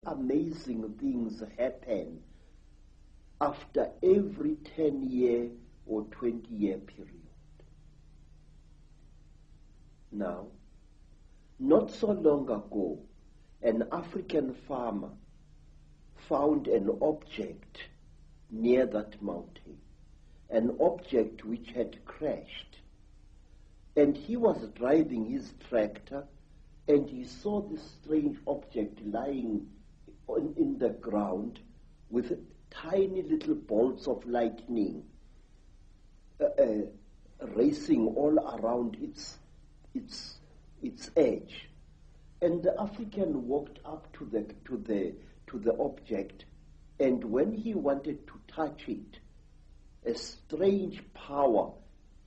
amazing things happen after every 10-year or 20-year period. Now, not so long ago, an African farmer found an object near that mountain, an object which had crashed. And he was driving his tractor, and he saw this strange object lying in the ground with tiny little bolts of lightning racing all around its edge. And the African walked up to the object, and when he wanted to touch it, a strange power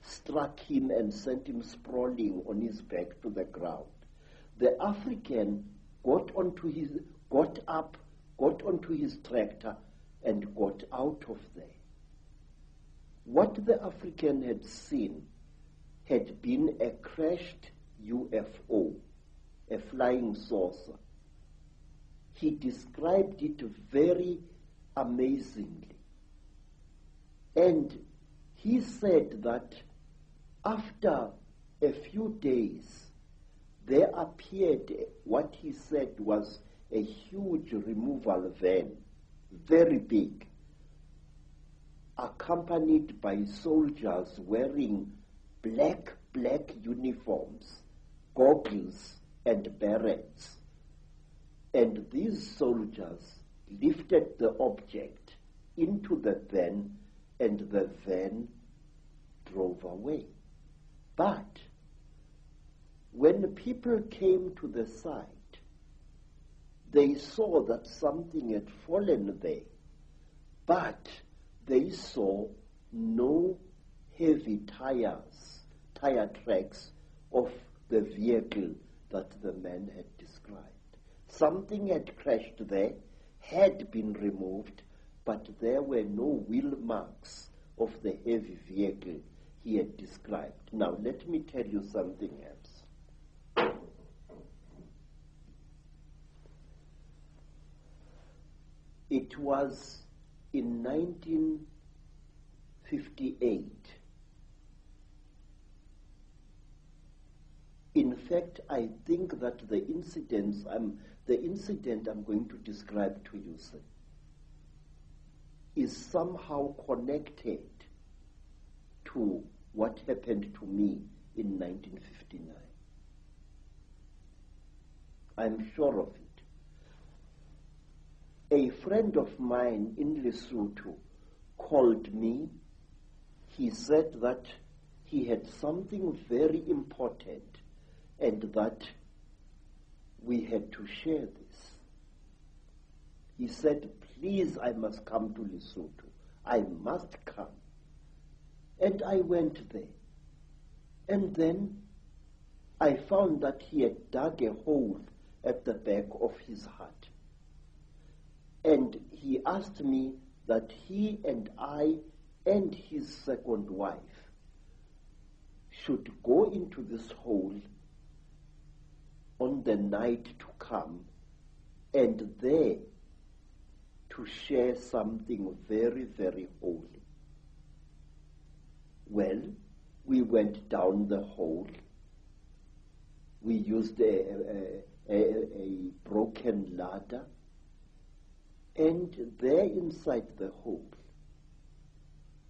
struck him and sent him sprawling on his back to the ground. The African got up onto his tractor and got out of there. What the African had seen had been a crashed UFO, a flying saucer. He described it very amazingly. And he said that after a few days, there appeared what he said was a huge removal van, very big, accompanied by soldiers wearing black uniforms, goggles, and berets. And these soldiers lifted the object into the van, and the van drove away. But when people came to the site, they saw that something had fallen there, but they saw no heavy tire tracks of the vehicle that the man had described. Something had crashed there, had been removed, but there were no wheel marks of the heavy vehicle he had described. Now, let me tell you something else. It was in 1958. In fact, I think that the incident I'm going to describe to you, sir, is somehow connected to what happened to me in 1959. I'm sure of it. A friend of mine in Lesotho called me. He said that he had something very important and that we had to share this. He said, please, I must come to Lesotho. I must come. And I went there. And then I found that he had dug a hole at the back of his hut. And he asked me that he and I and his second wife should go into this hole on the night to come and there to share something very, very holy. Well, we went down the hole. We used a broken ladder, and there inside the hole,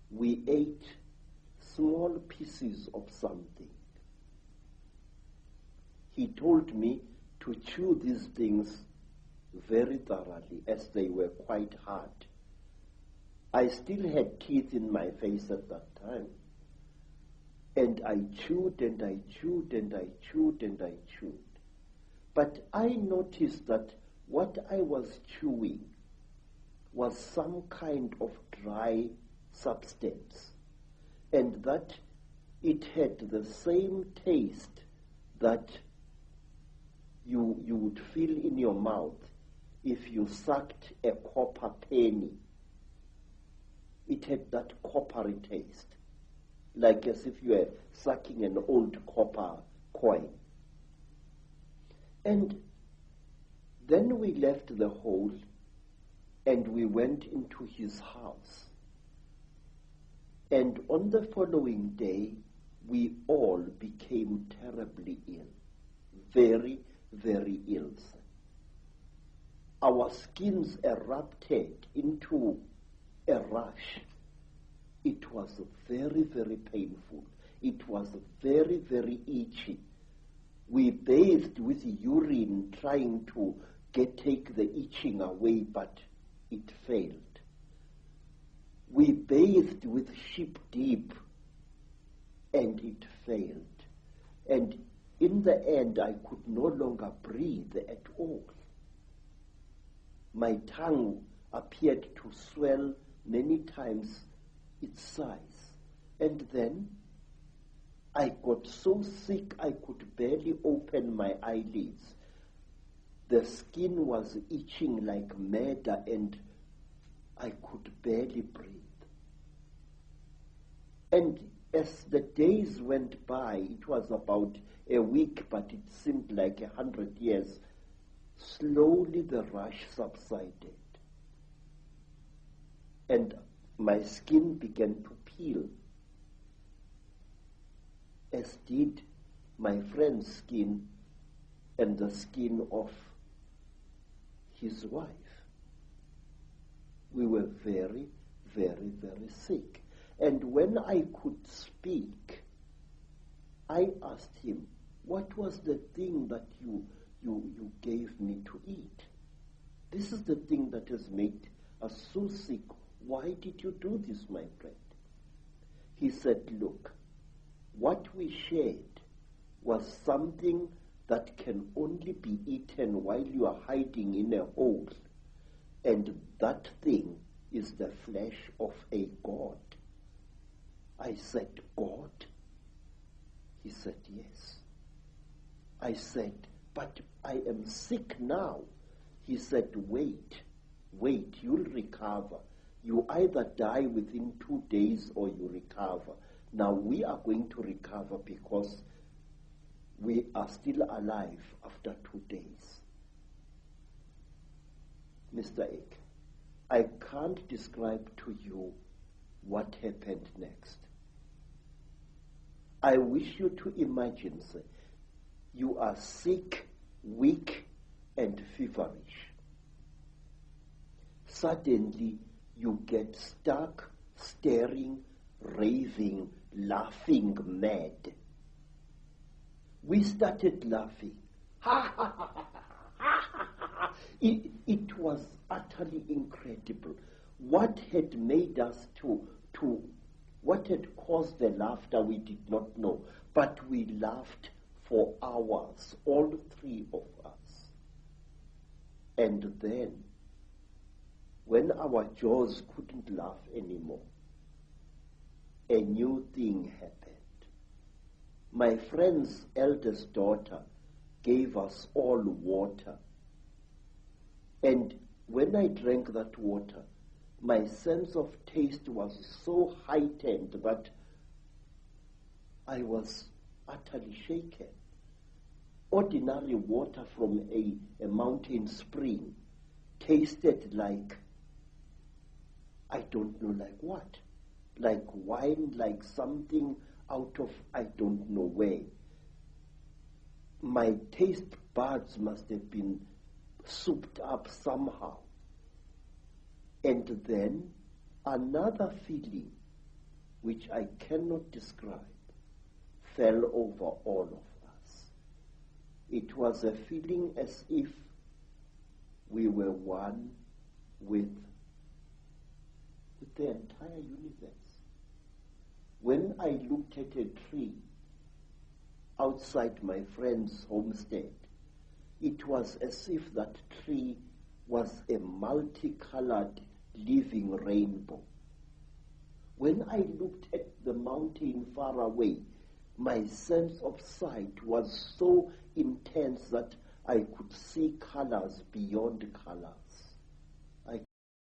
we ate small pieces of something. He told me to chew these things very thoroughly, as they were quite hard. I still had teeth in my face at that time. And I chewed and I chewed and I chewed and I chewed. But I noticed that what I was chewing was some kind of dry substance, and that it had the same taste that you would feel in your mouth if you sucked a copper penny. It had that coppery taste, like as if you were sucking an old copper coin. And Then we left the hole and we went into his house. And on the following day, we all became terribly ill. Very, very ill. Our skins erupted into a rash. It was very, very painful. It was very, very itchy. We bathed with urine trying to take the itching away, but it failed. We bathed with sheep dip, and it failed. And in the end, I could no longer breathe at all. My tongue appeared to swell many times its size. And then I got so sick I could barely open my eyelids. The skin was itching like mad, and I could barely breathe. And as the days went by, it was about a week, but it seemed like 100 years, slowly the rash subsided. And my skin began to peel, as did my friend's skin and the skin of his wife. We were very, very, very sick. And when I could speak, I asked him, what was the thing that you gave me to eat? This is the thing that has made us so sick. Why did you do this, my friend? He said, look, what we shared was something that can only be eaten while you are hiding in a hole. And that thing is the flesh of a god. I said, God? He said, yes. I said, but I am sick now. He said, wait, you'll recover. You either die within 2 days or you recover. Now we are going to recover because we are still alive after 2 days. Mr. Icke, I can't describe to you what happened next. I wish you to imagine, sir, you are sick, weak, and feverish. Suddenly, you get stuck, staring, raving, laughing mad. We started laughing. It was utterly incredible. What had made us what had caused the laughter, we did not know. But we laughed for hours, all three of us. And then, when our jaws couldn't laugh anymore, a new thing happened. My friend's eldest daughter gave us all water. And when I drank that water, my sense of taste was so heightened that I was utterly shaken. Ordinary water from a mountain spring tasted like, I don't know like what, like wine, like something out of I don't know where. My taste buds must have been souped up somehow. And then another feeling, which I cannot describe, fell over all of us. It was a feeling as if we were one with the entire universe. When I looked at a tree outside my friend's homestead, it was as if that tree was a multicolored living rainbow. When I looked at the mountain far away, my sense of sight was so intense that I could see colors beyond colors.